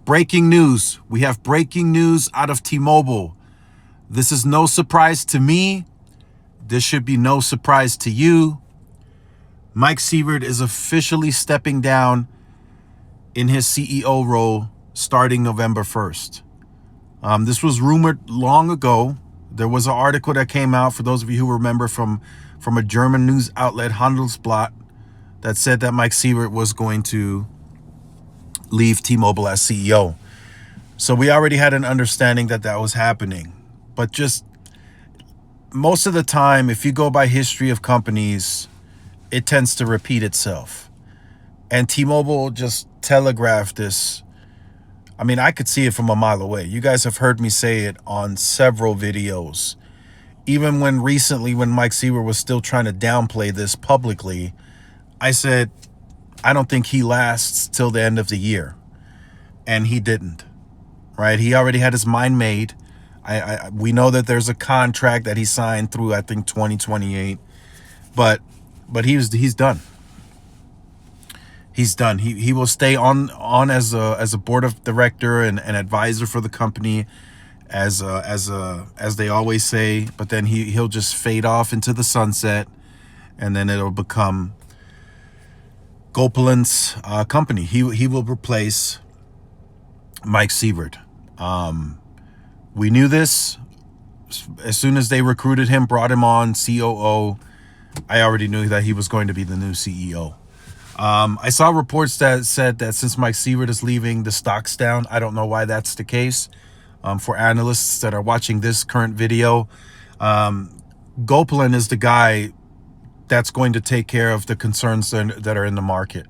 Breaking news. We have breaking news out of T-Mobile. This is no surprise to me. This should be no surprise to you. Mike Sievert is officially stepping down in his CEO role starting November 1st. This was rumored long ago. There was an article that came out, for those of you who remember, from a German news outlet, Handelsblatt, that said that Mike Sievert was going to leave T-Mobile as CEO. So we already had an understanding that that was happening. But just most of the time, if you go by history of companies, it tends to repeat itself. And T-Mobile just telegraphed this. I mean, I could see it from a mile away. You guys have heard me say it on several videos. Even when recently, when Mike Sievert was still trying to downplay this publicly, I said, I don't think he lasts till the end of the year. And he didn't, right? He already had his mind made. We know that there's a contract that he signed through, I think, 2028. But he's done. He's done. He will stay on as a board of director and an advisor for the company, as they always say. But then he'll just fade off into the sunset, and then it'll become Gopalan's company. He will replace Mike Sievert. We knew this as soon as they recruited him, brought him on COO. I already knew that he was going to be the new CEO. I saw reports that said that since Mike Sievert is leaving, the stock's down. I don't know why that's the case. For analysts that are watching this current video, Gopalan is the guy that's going to take care of the concerns that are in the market,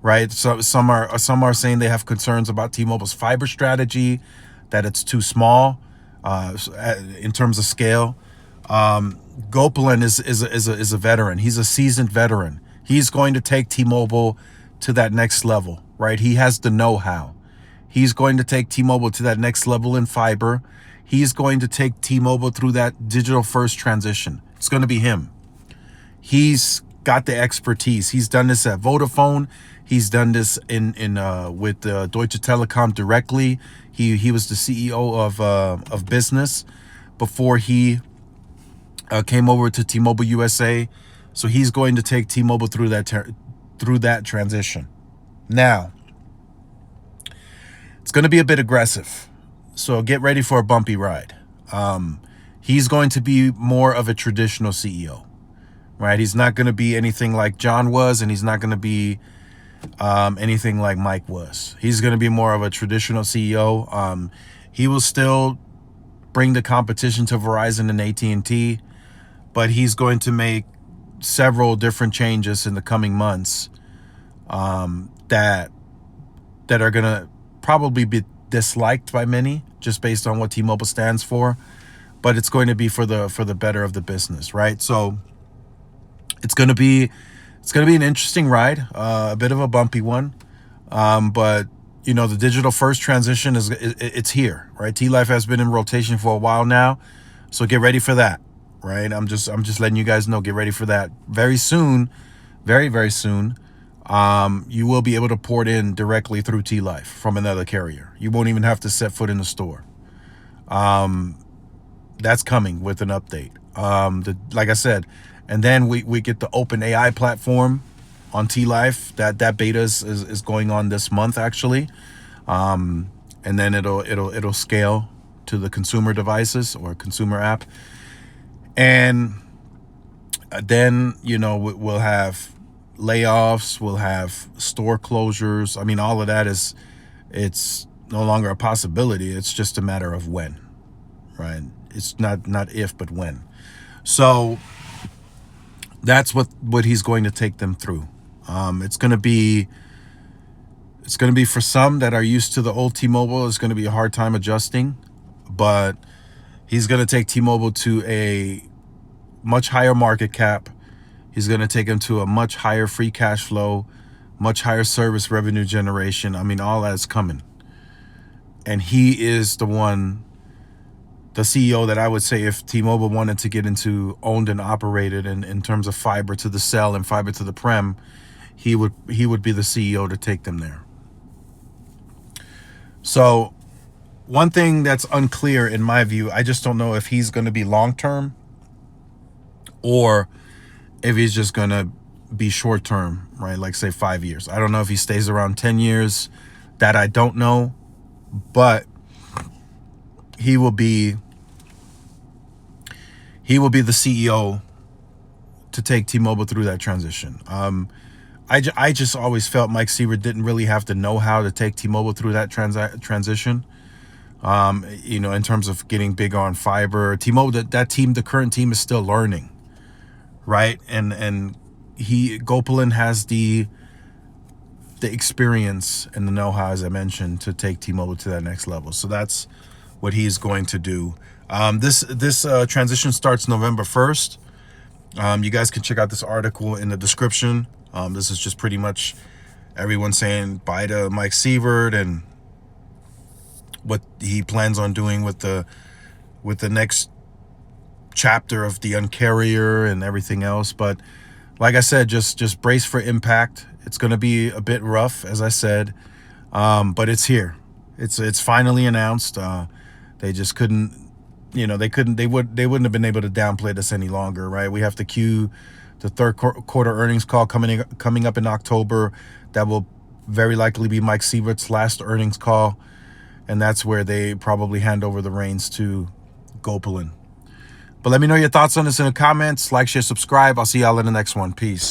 right? So some are saying they have concerns about T-Mobile's fiber strategy, that it's too small in terms of scale. Gopalan is a veteran. He's a seasoned veteran. He's going to take T-Mobile to that next level, right? He has the know-how. He's going to take T-Mobile to that next level in fiber. He's going to take T-Mobile through that digital-first transition. It's going to be him. He's got the expertise. He's done this at Vodafone. He's done this with Deutsche Telekom directly. He was the CEO of business before he came over to T-Mobile USA. So he's going to take T-Mobile through that transition. Now, it's going to be a bit aggressive. So get ready for a bumpy ride. He's going to be more of a traditional CEO. Right, he's not going to be anything like John was, and he's not going to be anything like Mike was. He's going to be more of a traditional CEO. He will still bring the competition to Verizon and AT&T, but he's going to make several different changes in the coming months that are going to probably be disliked by many, just based on what T-Mobile stands for. But it's going to be for the better of the business, right? So it's going to be an interesting ride, a bit of a bumpy one, but you know, the digital first transition it's here, right? T-Life has been in rotation for a while now, so get ready for that, right? I'm just letting you guys know, get ready for that. Very soon, very, very soon, you will be able to port in directly through T-Life from another carrier. You won't even have to set foot in the store. That's coming with an update. Like I said. And then we get the OpenAI platform on T-Life. That beta is going on this month, actually. And then it'll scale to the consumer devices or consumer app. And then, you know, we'll have layoffs, we'll have store closures. I mean, all of that it's no longer a possibility. It's just a matter of when, right? It's not if, but when. So that's what he's going to take them through. It's going to be for some that are used to the old T-Mobile, it's going to be a hard time adjusting, but he's going to take T-Mobile to a much higher market cap. He's going to take them to a much higher free cash flow, much higher service revenue generation. I mean, all that's coming. And he is the CEO that I would say, if T-Mobile wanted to get into owned and operated in terms of fiber to the cell and fiber to the prem, he would be the CEO to take them there. So one thing that's unclear in my view, I just don't know if he's going to be long term or if he's just going to be short term, right? Like say 5 years. I don't know if he stays around 10 years. That I don't know, but he will be the CEO to take T-Mobile through that transition. I just always felt Mike Sievert didn't really have the know-how to take T-Mobile through that transition. In terms of getting big on fiber, T-Mobile, that team, the current team is still learning, right? And Gopalin has the experience and the know-how, as I mentioned, to take T-Mobile to that next level. So that's what he's going to do. This transition starts November 1st. You guys can check out this article in the description. This is just pretty much everyone saying bye to Mike Sievert and what he plans on doing with the next chapter of the Un-carrier and everything else. But like I said, just brace for impact. It's going to be a bit rough, as I said, but it's here. It's finally announced. They just couldn't, they wouldn't have been able to downplay this any longer, right? We have to cue the third quarter earnings call coming up in October. That will very likely be Mike Sievert's last earnings call, and that's where they probably hand over the reins to Gopalin. But let me know your thoughts on this in the comments. Like, share, subscribe. I'll see y'all in the next one. Peace.